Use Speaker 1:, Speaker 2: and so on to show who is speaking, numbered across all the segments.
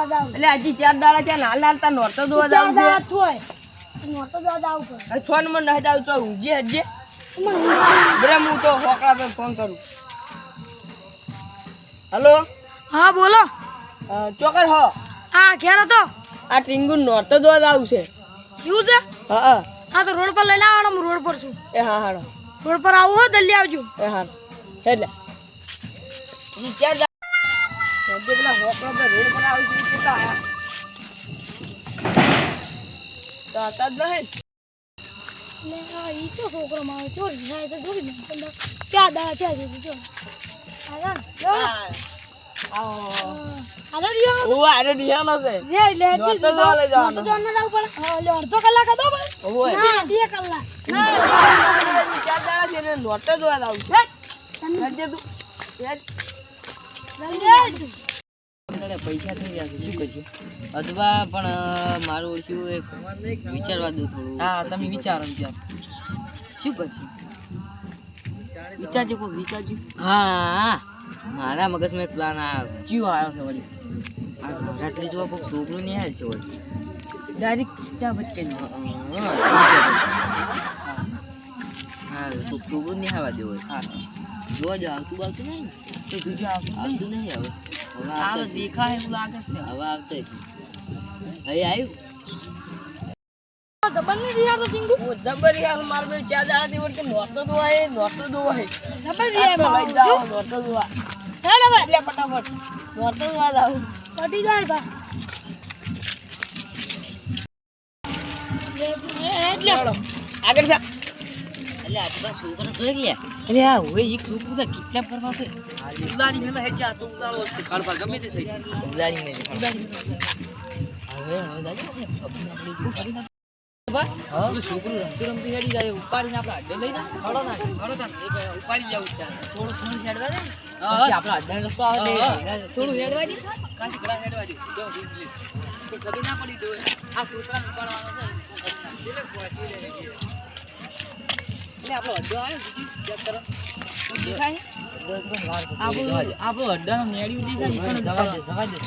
Speaker 1: એટલે હજી 4 દાડા છે હાલ હાલ તાર નોરતો દોવા જાવ છે
Speaker 2: નોરતો દોવા જાવ છે
Speaker 1: છોન મન નહીં જાવ તો ઊંઘી હજે બ્રે હું તો હોકડા પર ફોન કરું હેલો
Speaker 2: હા બોલો
Speaker 1: ચોકર હો
Speaker 2: હા ઘેર હતો
Speaker 1: આ ટીંગુ નોરતો દોવા જાવ છે
Speaker 2: એવું છે
Speaker 1: હા
Speaker 2: હા તો રોડ પર લઈને આવવાનો હું રોડ પર છું
Speaker 1: એ હા હાડો
Speaker 2: રોડ પર આવું હો જલ્દી આવજો
Speaker 1: એ હા એટલે ઈ 4 દાડા પેલા હોકડા પર રોડ પર આવી છે કેટલા આયા તો આતા જ નહીં
Speaker 2: લે આ ઈ તો છોકરો મારો ચોરી થાય તો ધોરી ને ક્યાં દા ત્યાં જઈ જો આલો રિયો
Speaker 1: ઓ આરે દિયાનો છે
Speaker 2: જે લે જી
Speaker 1: તો લે જાવ
Speaker 2: તો ન લાવ પણ લે અડધો કલાક હતો ભાઈ
Speaker 1: ઓય
Speaker 2: ના 2 કલાક
Speaker 1: ના 4 દાડા છે ને નોટ જ વાળ આવું છે હજે તું
Speaker 2: જલ્દી
Speaker 3: પૈસા થઈ ગયા છે શું કરશે અદવા પણ મારું ઓછું એક વિચારવા દો થોડું હા તમે વિચારો શું કરશે વિચારજો કોઈ વિચારજો હા મારા મગજમાં એક પ્લાન આવ્યો કયો આવ્યો છે વળી આ રાત્રે જોવા કોઈ છોકરું નહીં આવે છે વળી ડાયરેક્ટ ત્યાં ભટકે હા છોકરું નહીં આવવા દેવો હા જોવા જાવ આવતું બાવતું નહીં તો તું જો આવતું નહીં હવે હવે દેખાય એવું લાગે છે હવે આવતો હવે આવ્યું
Speaker 2: દબન ની રિયા તો સિંગુ
Speaker 1: ઓ જબર યાર માર મે 4 દાડા થી વળકે નોટ દોવાય
Speaker 2: દબન રિયા
Speaker 1: લઈ જાવ નોટ દોવા
Speaker 2: હે દબન
Speaker 1: એટલે ફટાફટ નોટ દોવા જાવ
Speaker 2: પટી જાય બા એટલે
Speaker 1: આગળ જા
Speaker 3: એટલે આજુબા છોકરા જોઈ ગયા અરે આ હોય એક છોકરું તો કિડનેપ કરવા છે ઉલાડી મેલા હે જા તો ઉલાળો છે કાળપા ગમે તે થઈ ઉલાડી મે હવે દાદા આપણી કરી ના બસ હા તો છોકરું રમતી રમતી હેડી જાય ઉપાડીને આપણા અડ્ડે લઈ જા હળો ના એક ઉપાડી જાવ છે થોડું હેડવા દે હા આપણા અડ્ડે રસ્તો આવે થોડું હેડવા દે કાશી કરા હેડવા દે તો કદી ના પડી દો આ છોકરા ઉપાડવાનો છે આપણો અડ્ડો આવ્યો ચેક કરો તો દેખાય આપણો અડ્ડાનો નેડિયું દેખાય ઈકણ જવા દે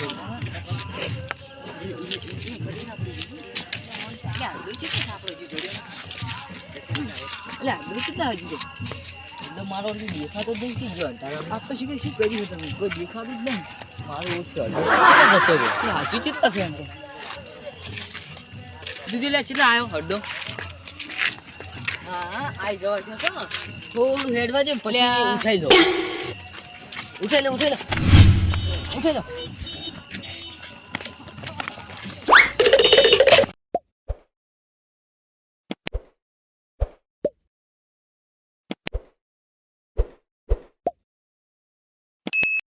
Speaker 3: કેટલા હજુ તો મારો દેખાતો જ નહીં ગયો આ તો શું કર્યું તમે કોઈ દેખાતું જ નહીં મારો ઓછો જતો રહ્યો હાચું ચિત્તા છે એમ તો દીદી લે કેટલા આવ્યો અડ્ડો હા આઈ જવા છે થોડું હેડવા દે પછી ઉઠાઈ લો